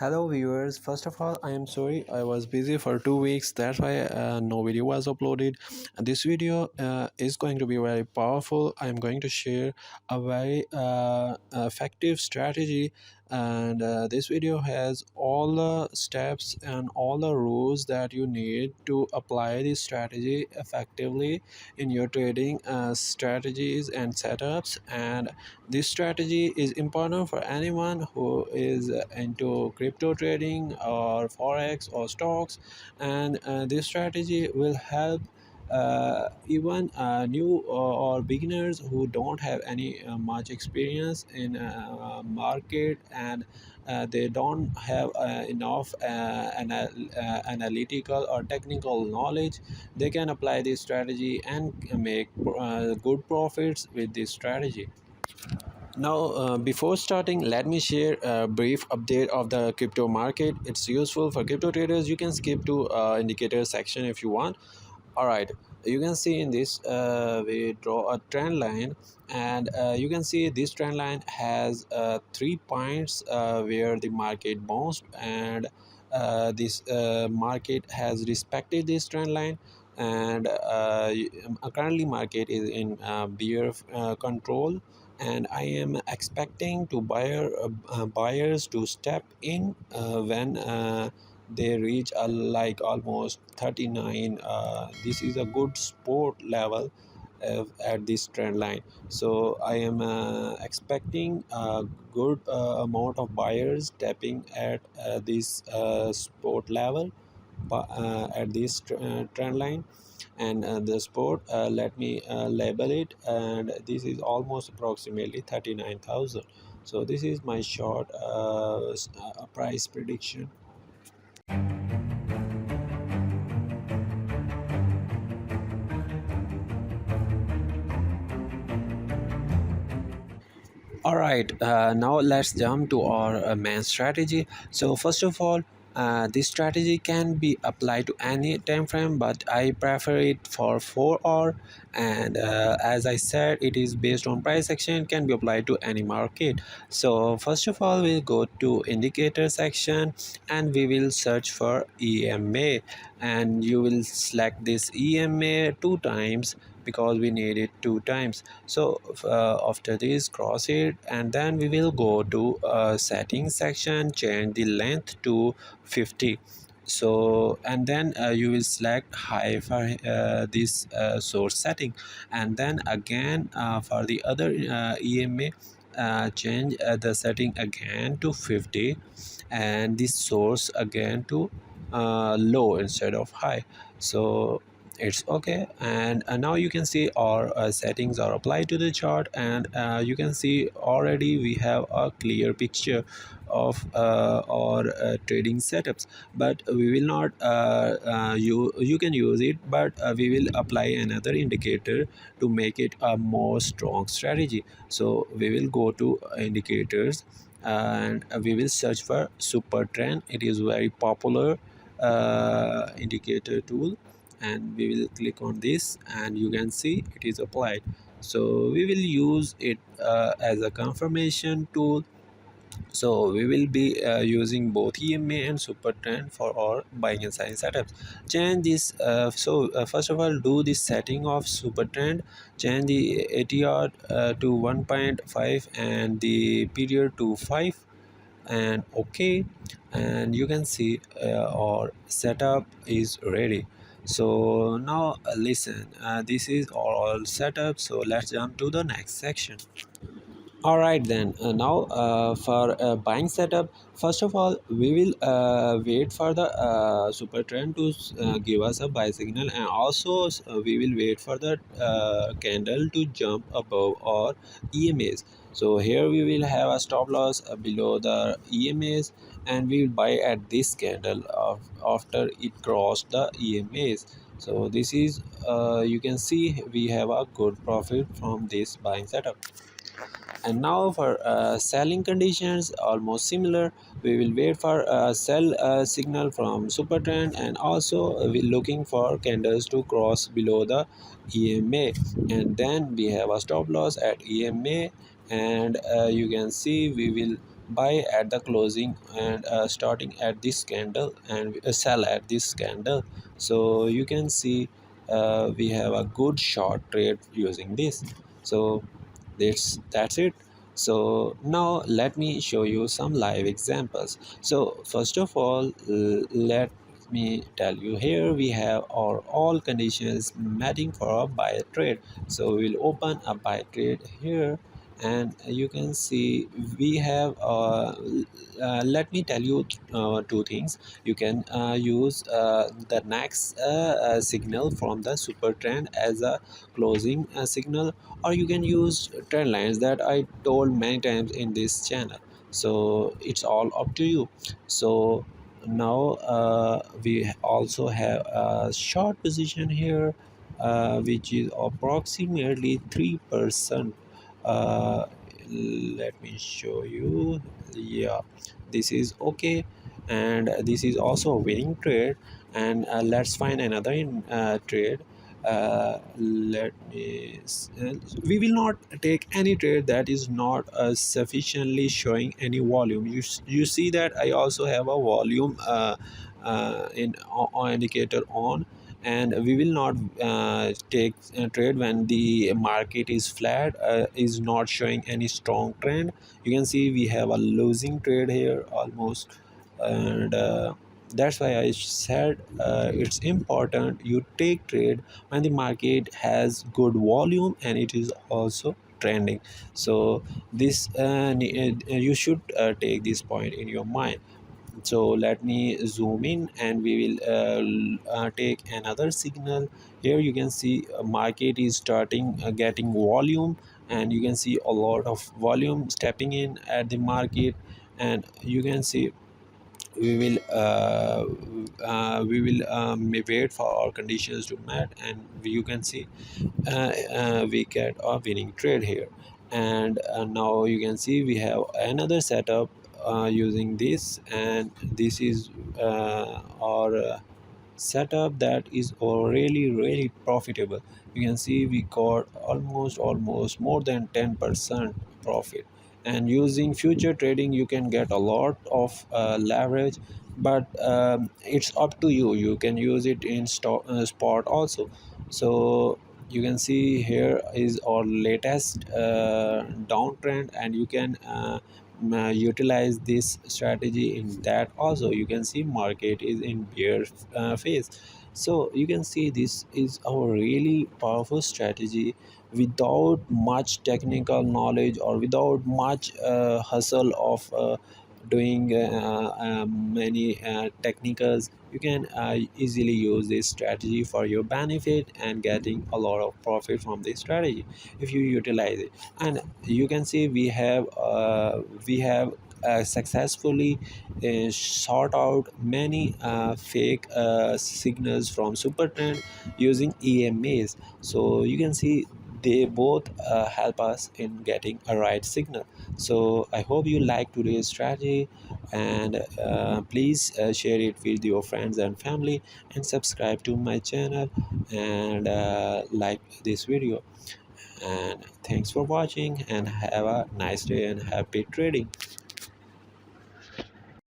Hello viewers, first of all I am sorry I was busy for 2 weeks, that's why no video was uploaded. This video is going to be very powerful. I am going to share a very effective strategy, and this video has all the steps and all the rules that you need to apply this strategy effectively in your trading strategies and setups. And this strategy is important for anyone who is into crypto trading or forex or stocks, and this strategy will help even new or beginners who don't have any much experience in market, and they don't have enough analytical or technical knowledge. They can apply this strategy and make good profits with this strategy. Now, before starting, let me share a brief update of the crypto market. It's useful for crypto traders. You can skip to indicator section if you want. All right, you can see in this we draw a trend line, and you can see this trend line has 3 points where the market bounced, and this market has respected this trend line. And currently market is in bear control, and I am expecting to buyers to step in when they reach like almost 39. This is a good support level at this trend line, so I am expecting a good amount of buyers tapping at this support level at this trend line. And the sport, let me label it, and this is almost approximately 39,000. So this is my short price prediction. All right, now let's jump to our main strategy. So first of all, this strategy can be applied to any time frame, but I prefer it for 4 hour. And as I said, it is based on price action. It can be applied to any market. So first of all, we'll go to indicator section, and we will search for EMA, and you will select this EMA 2 times because we need it 2 times. So after this, cross it, and then we will go to settings section, change the length to 50. So and then you will select high for this source setting, and then again for the other EMA, change the setting again to 50, and this source again to low instead of high. So it's okay. And now you can see our settings are applied to the chart, and you can see already we have a clear picture of our trading setups. But we will not you can use it, but we will apply another indicator to make it a more strong strategy. So we will go to indicators, and we will search for Super Trend. It is very popular indicator tool, and we will click on this, and you can see it is applied. So we will use it as a confirmation tool. So we will be using both EMA and Super Trend for our buying and selling setups. Change this. First of all, do this setting of Super Trend. Change the ATR to 1.5 and the period to 5, and okay. And you can see our setup is ready. So now listen, this is all setup, so let's jump to the next section. All right then. Now for buying setup, first of all we will wait for the super trend to give us a buy signal, and also we will wait for the candle to jump above our EMAs. So here we will have a stop loss below the EMAs, and we will buy at this candle after it crossed the EMAs. So this is you can see we have a good profit from this buying setup. And now for selling conditions, almost similar. We will wait for a sell signal from super trend, and also we looking for candles to cross below the EMA, and then we have a stop loss at EMA. And you can see we will buy at the closing and starting at this candle and sell at this candle. So you can see we have a good short trade using this. So that's it. So now let me show you some live examples. So first of all, let me tell you, here we have our all conditions matching for a buy trade. So we'll open a buy trade here, and you can see we have let me tell you two things. You can use the next signal from the super trend as a closing signal, or you can use trend lines that I told many times in this channel. So it's all up to you. So now we also have a short position here, which is approximately 3%. uh, Let me show you. Yeah, this is okay, and this is also a winning trade. And let's find another trade. We will not take any trade that is not sufficiently showing any volume. You see that I also have a volume indicator on, and we will not take a trade when the market is flat, is not showing any strong trend. You can see we have a losing trade here almost. And that's why I said it's important you take trade when the market has good volume and it is also trending. So this you should take this point in your mind. So let me zoom in, and we will take another signal. Here you can see market is starting getting volume, and you can see a lot of volume stepping in at the market. And you can see we will wait for our conditions to met, and you can see we get a winning trade here. And now you can see we have another setup using this, and this is our setup that is really profitable. You can see we got almost more than 10% profit. And using future trading you can get a lot of leverage, but it's up to you. You can use it in spot also. So you can see here is our latest downtrend, and you can utilize this strategy in that also. You can see market is in bear phase. So you can see this is a really powerful strategy without much technical knowledge or without much hustle of doing many technicals. You can easily use this strategy for your benefit and getting a lot of profit from this strategy if you utilize it. And you can see we have successfully sort out many fake signals from supertrend using EMAs. So you can see they both help us in getting a right signal. So I hope you like today's strategy, and please share it with your friends and family, and subscribe to my channel, and like this video. And thanks for watching, and have a nice day and happy trading.